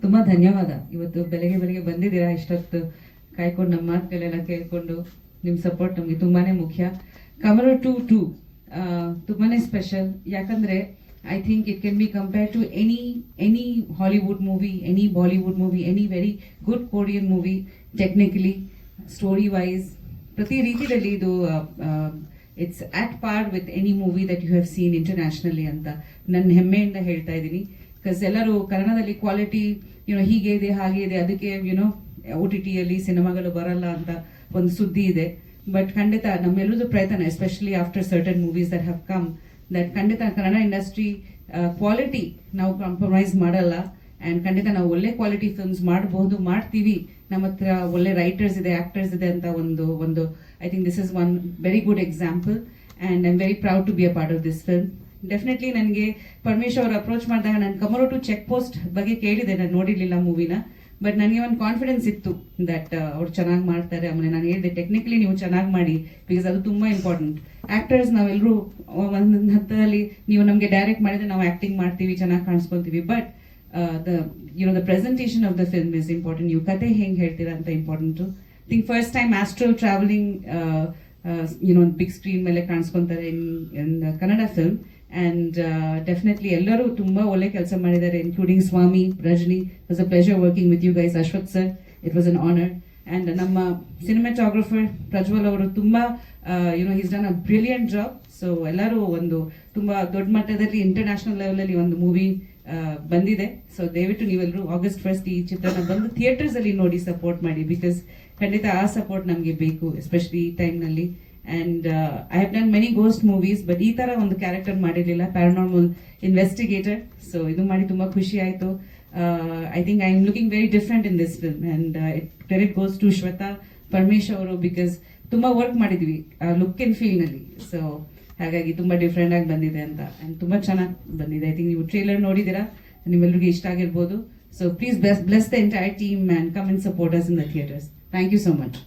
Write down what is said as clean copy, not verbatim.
ತುಂಬ ಧನ್ಯವಾದ. ಇವತ್ತು ಬೆಳಗ್ಗೆ ಬಂದಿದ್ದೀರಾ, ಇಷ್ಟೊತ್ತು ಕಾಯ್ಕೊಂಡು ನಮ್ಮ ಮಾತುಗಳೆಲ್ಲ ಕೇಳಿಕೊಂಡು ನಿಮ್ಮ ಸಪೋರ್ಟ್ ನಮಗೆ ತುಂಬಾ ಮುಖ್ಯ. ಕಮಲ 2 ತುಂಬಾ ಸ್ಪೆಷಲ್. ಯಾಕಂದರೆ I think it can be compare to any Hollywood movie, any Bollywood movie, any very good Korean movie. Technically, story wise, ಪ್ರತಿ ರೀತಿಯಲ್ಲಿ ಇದು it's at par with any movie that you have seen internationally ಅಂತ ನನ್ನ ಹೆಮ್ಮೆಯಿಂದ ಹೇಳ್ತಾ ಇದ್ದೀನಿ. Because ಎಲ್ಲರೂ ಕನ್ನಡದಲ್ಲಿ ಕ್ವಾಲಿಟಿ ಹೀಗೆ ಇದೆ, ಹಾಗೆ ಇದೆ, ಅದಕ್ಕೆ OTTಯಲ್ಲಿ ಸಿನಿಮಾಗಳು ಬರಲ್ಲ ಅಂತ ಒಂದು ಸುದ್ದಿ ಇದೆ. ಬಟ್ ಖಂಡಿತ ನಮ್ಮೆಲ್ಲರದ್ದು ಪ್ರಯತ್ನ, especially after certain movies that have come, that ಖಂಡಿತ ಕನ್ನಡ ಇಂಡಸ್ಟ್ರಿ ಕ್ವಾಲಿಟಿ ನಾವು ಕಾಂಪ್ರಮೈಸ್ ಮಾಡಲ್ಲ. ಆ್ಯಂಡ್ ಖಂಡಿತ ನಾವು ಒಳ್ಳೆ ಕ್ವಾಲಿಟಿ ಫಿಲ್ಮ್ಸ್ ಮಾಡಬಹುದು, ಮಾಡ್ತೀವಿ. ನಮ್ಮ ಹತ್ರ ಒಳ್ಳೆ ರೈಟರ್ಸ್ ಇದೆ, ಆಕ್ಟರ್ಸ್ ಇದೆ ಅಂತ ಒಂದು I think this is one very good example. And I am very proud to be a part of this film. Definitely ನನಗೆ ಪರಮೇಶ್ ಅವರು ಅಪ್ರೋಚ್ ಮಾಡಿದಾಗ ನಾನು ಕಮಲ 2 ಚೆಕ್ ಪೋಸ್ಟ್ ಬಗ್ಗೆ ಕೇಳಿದೆ, ನಾನು ನೋಡಿರಲಿಲ್ಲ ಮೂವಿನ. ಬಟ್ ನನಗೆ ಒಂದು ಕಾನ್ಫಿಡೆನ್ಸ್ ಇತ್ತು ದಟ್ ಅವ್ರು ಚೆನ್ನಾಗಿ ಮಾಡ್ತಾರೆ. ಆಮೇಲೆ ನಾನು ಹೇಳಿದೆ ಟೆಕ್ನಿಕಲಿ ನೀವು ಚೆನ್ನಾಗಿ ಮಾಡಿ, ಬಿಕಾಸ್ ಅದು ತುಂಬ ಇಂಪಾರ್ಟೆಂಟ್. ಆ್ಯಕ್ಟರ್ಸ್ ನಾವೆಲ್ಲರೂ ಒಂದೊಂದು ಹಂತದಲ್ಲಿ ನೀವು ನಮಗೆ ಡೈರೆಕ್ಟ್ ಮಾಡಿದ್ರೆ ನಾವು ಆ್ಯಕ್ಟಿಂಗ್ ಮಾಡ್ತೀವಿ, ಚೆನ್ನಾಗಿ ಕಾಣಿಸ್ಕೊಳ್ತೀವಿ. But the presentation of the film is important. ನೀವು ಕತೆ ಹೆಂಗೆ ಹೇಳ್ತೀರಾ ಅಂತ important. Think first time astral travelling big screen ಮೇಲೆ ಕಾಣಿಸ್ಕೊತಾರೆ in Kannada film. And definitely ಎಲ್ಲರೂ ತುಂಬ ಒಳ್ಳೆ ಕೆಲಸ ಮಾಡಿದ್ದಾರೆ, including Swami, Rajani. It was a pleasure working with you guys. Ashwath sir, it was an honour. And ನಮ್ಮ ಸಿನಿಮಾಟೋಗ್ರಫರ್ ಪ್ರಜ್ವಲ್ ಅವರು ತುಂಬ he's done a brilliant job. So ಎಲ್ಲರೂ ಒಂದು ತುಂಬ ದೊಡ್ಡ ಮಟ್ಟದಲ್ಲಿ ಇಂಟರ್ನ್ಯಾಷನಲ್ ಲೆವೆಲಲ್ಲಿ ಒಂದು ಮೂವಿ ಬಂದಿದೆ. ಸೊ ದಯವಿಟ್ಟು ನೀವೆಲ್ಲರೂ August 1 ಈ ಚಿತ್ರನ ಬಂದು ಥಿಯೇಟರ್ಸ್ ಅಲ್ಲಿ ನೋಡಿ ಸಪೋರ್ಟ್ ಮಾಡಿ, ಬಿಕಾಸ್ ಖಂಡಿತ ಆ ಸಪೋರ್ಟ್ ನಮಗೆ ಬೇಕು, ಎಸ್ಪೆಷಲಿ ಈ ಟೈಮ್ನಲ್ಲಿ. And I have done many ghost movies, but ಈ ಥರ ಒಂದು ಕ್ಯಾರೆಕ್ಟರ್ ಮಾಡಿರಲಿಲ್ಲ, ಪ್ಯಾರಾನಾರ್ಮಲ್ ಇನ್ವೆಸ್ಟಿಗೇಟರ್. ಸೊ ಇದು ಮಾಡಿ ತುಂಬ ಖುಷಿ ಆಯಿತು. I think I am looking very different in this film. And credit goes to Shwetha, Paramesh ಅವರು, ಬಿಕಾಸ್ ತುಂಬ ವರ್ಕ್ ಮಾಡಿದ್ವಿ ಲುಕ್ ಆ್ಯಂಡ್ ಫೀಲ್ನಲ್ಲಿ. ಸೊ ಹಾಗಾಗಿ ತುಂಬ ಡಿಫ್ರೆಂಟ್ ಆಗಿ ಬಂದಿದೆ ಅಂತ, ಆ್ಯಂಡ್ ತುಂಬ ಚೆನ್ನಾಗಿ ಬಂದಿದೆ. ಐ ಥಿಂಕ್ ನೀವು ಟ್ರೇಲರ್ ನೋಡಿದ್ದೀರಾ, ನಿಮ್ಮೆಲ್ಲರಿಗೂ ಇಷ್ಟ ಆಗಿರ್ಬೋದು. So please bless the entire team and come and support us in the theatres. Thank you so much.